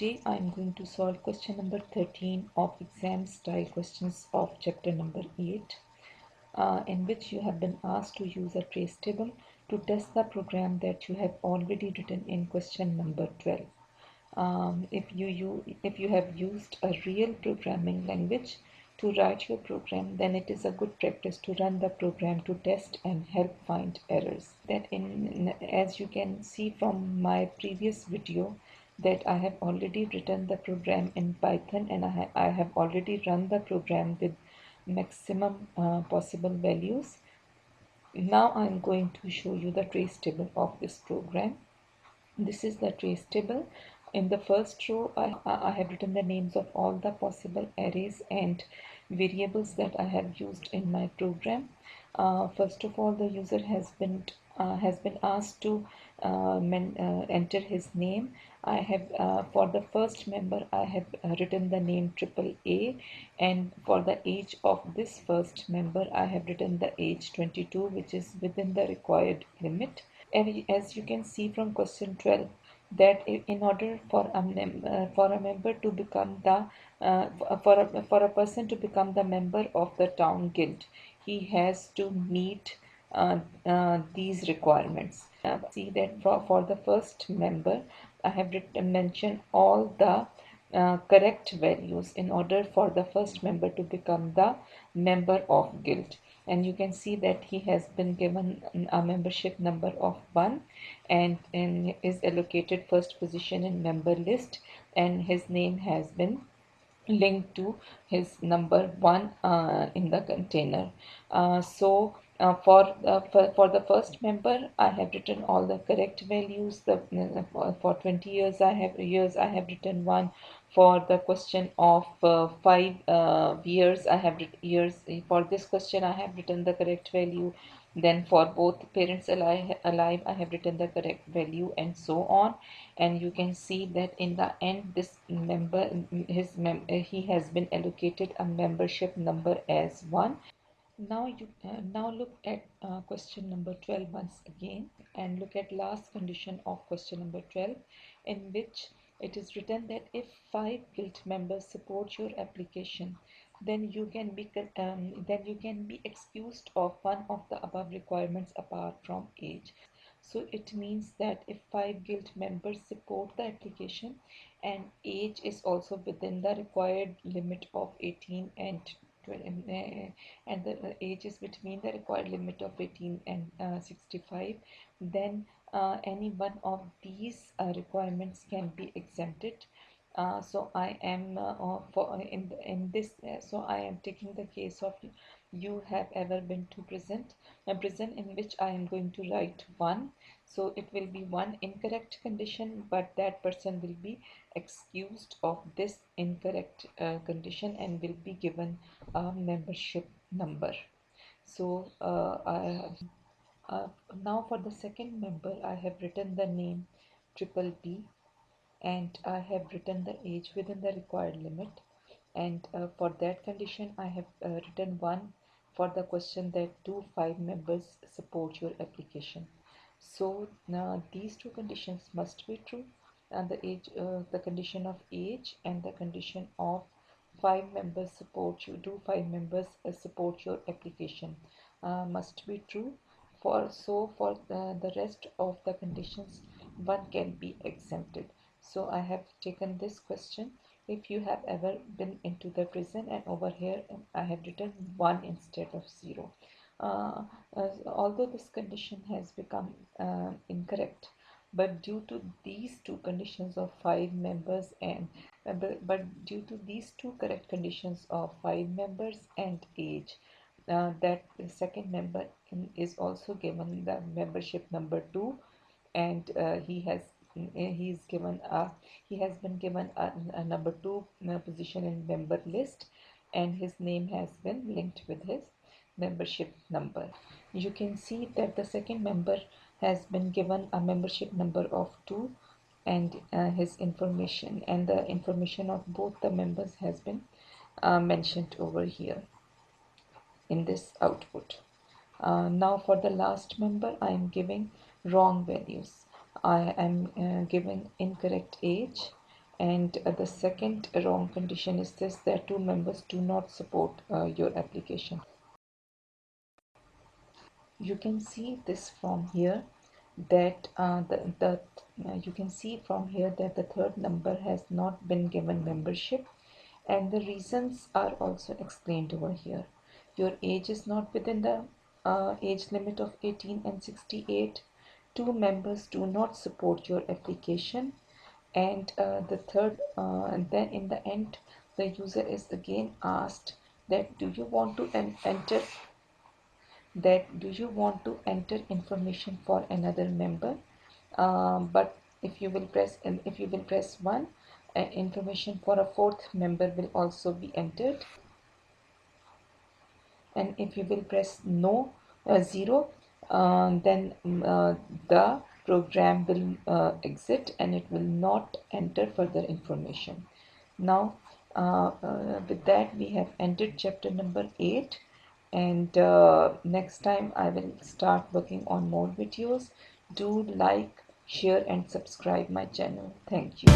Today I am going to solve question number 13 of exam style questions of chapter number 8, in which you have been asked to use a trace table to test the program that you have already written in question number 12. If you have used a real programming language to write your program, then it is a good practice to run the program to test and help find errors. As you can see from my previous video, that I have already written the program in Python, and I have already run the program with maximum possible values. Now I am going to show you the trace table of this program. This is the trace table. In the first row, I have written the names of all the possible arrays and variables that I have used in my program. First of all, the user has been asked to enter his name. I have for the first member I have written the name triple A, and for the age of this first member I have written the age 22, which is within the required limit. As you can see from question 12, that in order for a member to become the for a person to become the member of the town guild, he has to meet these requirements. See that for the first member, I have mentioned all the correct values in order for the first member to become the member of guild. And you can see that he has been given a membership number of 1, and is allocated first position in member list, and his name has been linked to his number 1 in the container. For the first member, I have written all the correct values. For 20 years I have written 1. For the question of 5 years, I have years. For this question, I have written the correct value. Then for both parents alive, I have written the correct value, and so on. And you can see that in the end, this member, he has been allocated a membership number as 1. Now look at question number 12 once again, and look at last condition of question number 12, in which it is written that if 5 guild members support your application, then you can be excused of one of the above requirements apart from age. So it means that if 5 guild members support the application and age is also within the required limit of 18 and and the age is between the required limit of 18 and 65, then any one of these requirements can be exempted. So I am for in this so I am taking the case of you have ever been to prison in which I am going to write 1. So it will be one incorrect condition, but that person will be excused of this incorrect condition and will be given a membership number. So now for the second member, I have written the name triple B, and I have written the age within the required limit. And for that condition, I have written 1 for the question that do 5 members support your application. So now these two conditions must be true, and the condition of age and the condition of 5 members support you, do 5 members support your application must be true. For the rest of the conditions, one can be exempted. So I have taken this question: if you have ever been into the prison, and over here I have written 1 instead of 0. Although this condition has become incorrect, but due to these two conditions of 5 members and but due to these two correct conditions of 5 members and age, that the second member is also given the membership number 2, and he has been given a number 2 position in member list, and his name has been linked with his membership number. You can see that the second member has been given a membership number of 2, and his information and the information of both the members has been mentioned over here in this output. Now for the last member, I am giving wrong values. I am giving incorrect age, And the second wrong condition is this, that two members do not support your application. You can see this from here, that you can see from here that the third number has not been given membership, and the reasons are also explained over here. Your age is not within the age limit of 18 and 68. Two members do not support your application, and the third and then in the end the user is again asked that do you want to enter information for another member, but if you will press 1, information for a fourth member will also be entered, and if you will press no 0, then the program will exit and it will not enter further information. Now with that we have ended chapter number 8, and next time I will start working on more videos. Do like, share and subscribe my channel. Thank you.